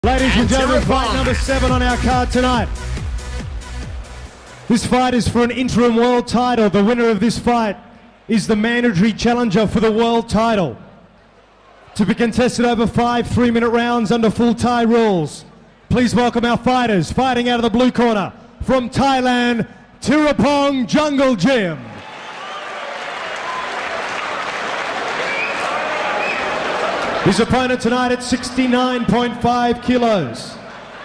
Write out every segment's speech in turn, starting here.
Ladies and gentlemen, fight number 7 on our card tonight. This fight is for an interim world title. The winner of this fight is the mandatory challenger for the world title. To be contested over 5 3-minute rounds under full Thai rules. Please welcome our fighters. Fighting out of the blue corner from Thailand, Tirapong Jungle Gym. His opponent tonight at 69.5 kilos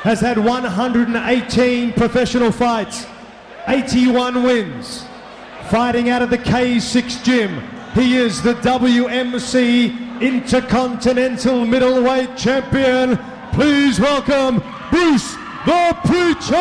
has had 118 professional fights, 81 wins. Fighting out of the K6 gym, he is the WMC Intercontinental Middleweight Champion. Please welcome Bruce the Preacher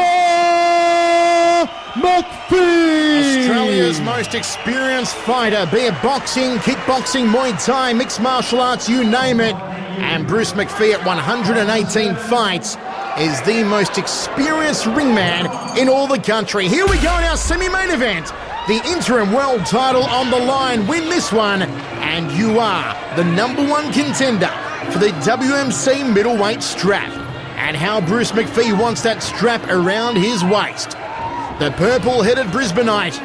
Macfie! Australia's most experienced fighter, be it boxing, kickboxing, Muay Thai, mixed martial arts, you name it. And Bruce Macfie at 118 fights is the most experienced ringman in all the country. Here we go in our semi-main event. The interim world title on the line. Win this one and you are the #1 contender for the WMC middleweight strap. And how Bruce Macfie wants that strap around his waist. The purple-headed Brisbaneite,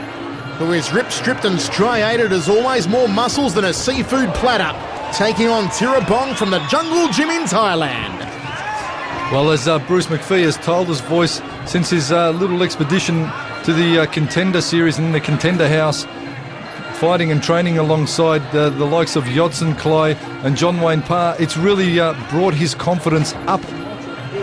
who is ripped, stripped and striated as always, more muscles than a seafood platter, taking on Tirapong from the Jungle Gym in Thailand. Well, as Bruce Macfie has told his voice since his little expedition to the Contender Series in the Contender House, fighting and training alongside the likes of Yodson Clay and John Wayne Parr, it's really brought his confidence up.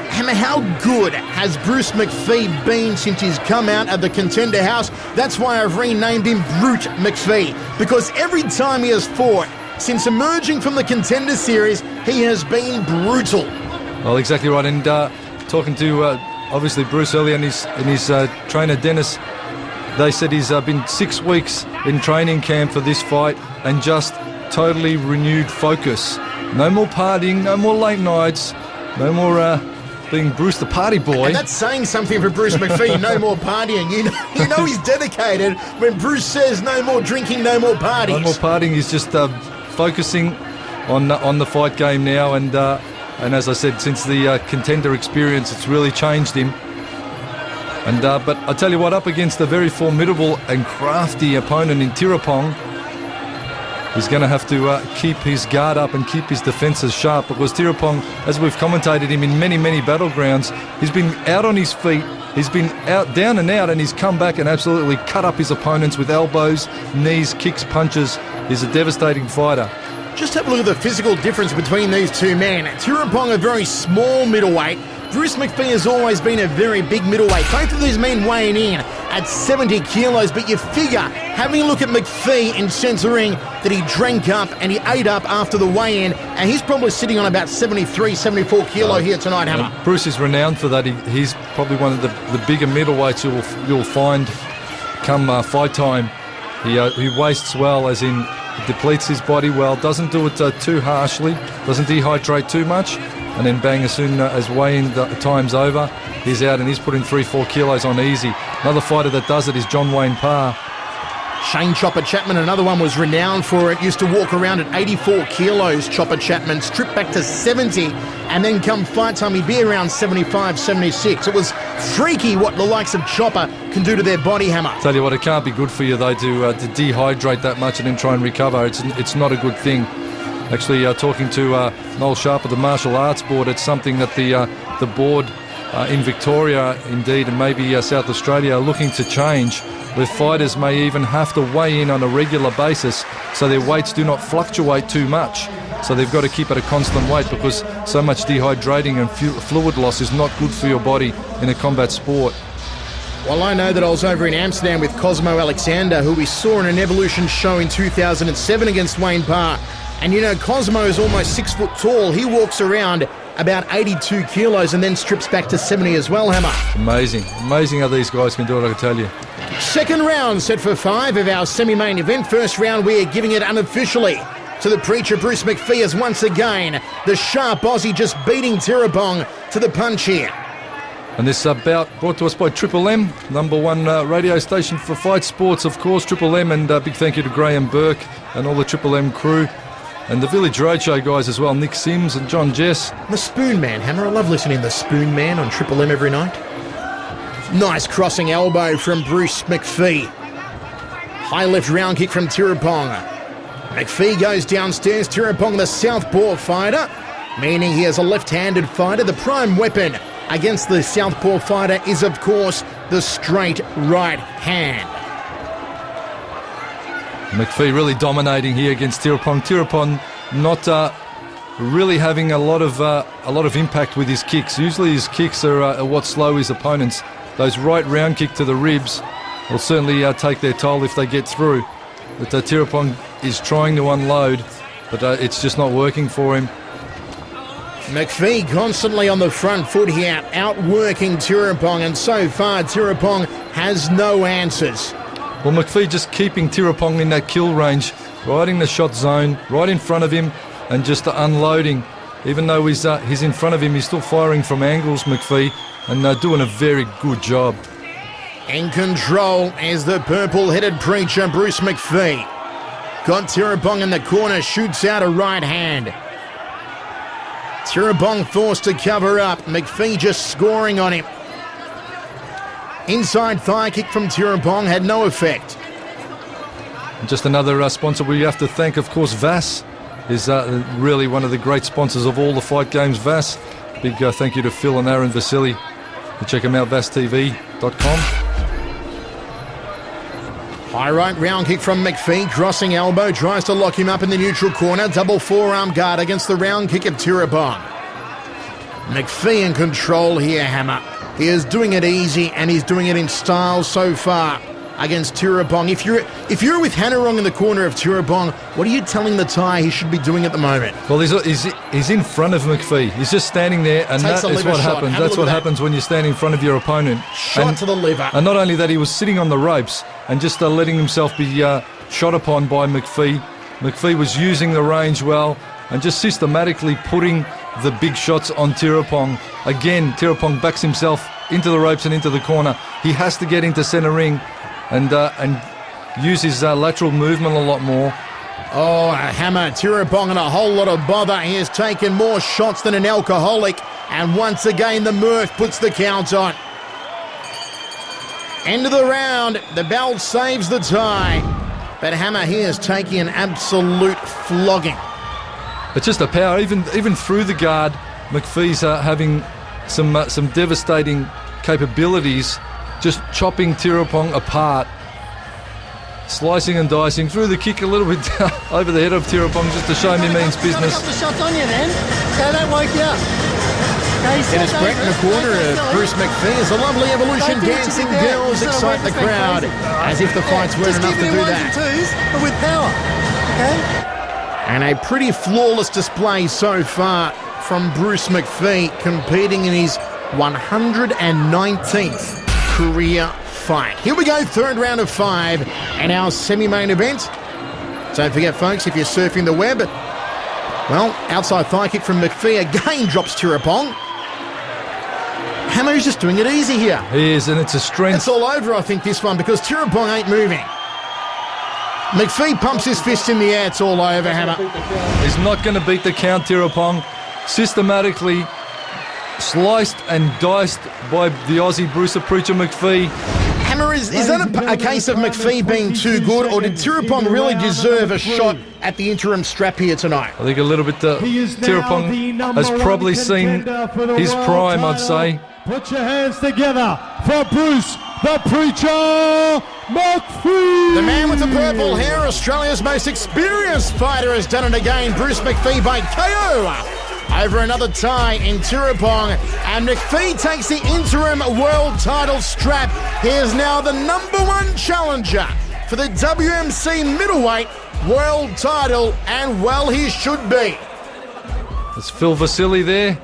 Hammer, how good has Bruce Macfie been since he's come out of the Contender House? That's why I've renamed him Brute Macfie, because every time he has fought since emerging from the Contender Series, he has been brutal. Well, exactly right. And talking to obviously Bruce earlier and his trainer Dennis, they said he's been 6 weeks in training camp for this fight and just totally renewed focus. No more partying, no more late nights, no more being Bruce the party boy. And that's saying something for Bruce Macfie. No more partying. You know he's dedicated when Bruce says no more drinking, no more parties. No more partying. He's just focusing on the fight game now. And as I said, since the Contender experience, it's really changed him. And but I tell you what, up against a very formidable and crafty opponent in Tirapong, he's going to have to keep his guard up and keep his defences sharp, because Tirapong, as we've commentated him in many, many battlegrounds, he's been out on his feet, he's been out, down and out, and he's come back and absolutely cut up his opponents with elbows, knees, kicks, punches. He's a devastating fighter. Just have a look at the physical difference between these two men. Tirapong, a very small middleweight. Bruce Macfie has always been a very big middleweight. Both of these men weighing in at 70 kilos, but you figure, having a look at Macfie in centre ring, that he drank up and he ate up after the weigh-in, and he's probably sitting on about 73, 74 kilo here tonight, Hammer. Bruce is renowned for that. He's probably one of the bigger middleweights you'll find come fight time. He wastes well, as in depletes his body well, doesn't do it too harshly, doesn't dehydrate too much, and then bang, as soon as weigh-in time's over, he's out and he's putting 3-4 kilos on easy. Another fighter that does it is John Wayne Parr. Shane Chopper Chapman, another one, was renowned for it. Used to walk around at 84 kilos, Chopper Chapman, stripped back to 70, and then come fight time, he'd be around 75, 76. It was freaky what the likes of Chopper can do to their body, Hammer. Tell you what, it can't be good for you, though, to dehydrate that much and then try and recover. It's not a good thing. Actually, talking to Noel Sharp of the Martial Arts Board, it's something that the board in Victoria, indeed, and maybe South Australia, are looking to change, where fighters may even have to weigh in on a regular basis so their weights do not fluctuate too much. So they've got to keep at a constant weight, because so much dehydrating and fluid loss is not good for your body in a combat sport. Well, I know that I was over in Amsterdam with Cosmo Alexander, who we saw in an Evolution show in 2007 against Wayne Parr. And you know, Cosmo is almost 6 foot tall. He walks around about 82 kilos and then strips back to 70 as well, Hammer. Amazing. Amazing how these guys can do it, I can tell you. Second round set for 5 of our semi-main event. First round, we are giving it unofficially to the Preacher, Bruce Macfie, as once again the sharp Aussie just beating Tirapong to the punch here. And this bout brought to us by Triple M, #1 radio station for fight sports, of course, Triple M, and big thank you to Graham Burke and all the Triple M crew. and the Village Roadshow guys as well, Nick Sims and John Jess. The Spoon Man, Hammer. I love listening to the Spoon Man on Triple M every night. Nice crossing elbow from Bruce Macfie. High left round kick from Tirapong. Macfie goes downstairs. Tirapong, the southpaw fighter, meaning he has a left-handed fighter. The prime weapon against the southpaw fighter is, of course, the straight right hand. Macfie really dominating here against Tirapong. Tirapong not really having a lot of impact with his kicks. Usually his kicks are what slow his opponents. Those right round kick to the ribs will certainly take their toll if they get through. But Tirapong is trying to unload, but it's just not working for him. Macfie constantly on the front foot here, outworking Tirapong, and so far Tirapong has no answers. Well, Macfie just keeping Tirapong in that kill range, right in the shot zone, right in front of him, and just unloading. Even though he's in front of him, he's still firing from angles, Macfie, and doing a very good job. In control is the purple-headed preacher, Bruce Macfie. Got Tirapong in the corner, shoots out a right hand. Tirapong forced to cover up. Macfie just scoring on him. Inside thigh kick from Tirapong had no effect. Just another sponsor we have to thank, of course. Vass is really one of the great sponsors of all the fight games. Vass, big thank you to Phil and Aaron Vasily. Check them out, vasstv.com. High right round kick from Macfie, crossing elbow, tries to lock him up in the neutral corner. Double forearm guard against the round kick of Tirapong. Macfie in control here, Hammer. He is doing it easy, and he's doing it in style so far against Tirapong. If you're with Hanarong in the corner of Tirapong, what are you telling the Thai he should be doing at the moment? Well, he's in front of Macfie. He's just standing there, and that is what happens. That's what happens when you stand in front of your opponent. Shot to the liver. And not only that, he was sitting on the ropes and just letting himself be shot upon by Macfie. Macfie was using the range well and just systematically putting the big shots on Tirapong. Again, Tirapong backs himself into the ropes and into the corner. He has to get into centre ring and use his lateral movement a lot more. Oh, Hammer, Tirapong in a whole lot of bother. He has taken more shots than an alcoholic, and once again the Murph puts the count on. End of the round, the bell saves the tie, but Hammer here is taking an absolute flogging. It's just a power, even through the guard. Macfie's having some devastating capabilities, just chopping Tirapong apart, slicing and dicing through the kick a little bit over the head of Tirapong just to show him he means business. A couple of shots on you then. Okay, that woke you up. Dennis Brett in the corner of Bruce Macfie as the lovely Evolution dancing girls excite the crowd, as if the fights weren't enough to do that. Twos, but with power. Okay. And a pretty flawless display so far from Bruce Macfie, competing in his 119th career fight. Here we go, third round of 5 and our semi-main event. Don't forget, folks, if you're surfing the web, well, outside thigh kick from Macfie again drops Tirapong. Hammer's just doing it easy here. He is, and it's a strength. It's all over, I think, this one, because Tirapong ain't moving. Macfie pumps his fist in the air. It's all over, Hammer. He's not going to beat the count. Tirapong systematically sliced and diced by the Aussie Bruce Preacher Macfie. Hammer, is that a case of Macfie being too good, or did Tirapong really deserve a shot at the interim strap here tonight? I think a little bit. Tirapong has probably seen his prime, I'd say. Put your hands together for Bruce the Preacher Macfie. The man with the purple hair, Australia's most experienced fighter, has done it again. Bruce Macfie by KO over another tie in Tirapong, and Macfie takes the interim world title strap. He is now the #1 challenger for the WMC middleweight world title, and well, he should be. That's Phil Vasily there.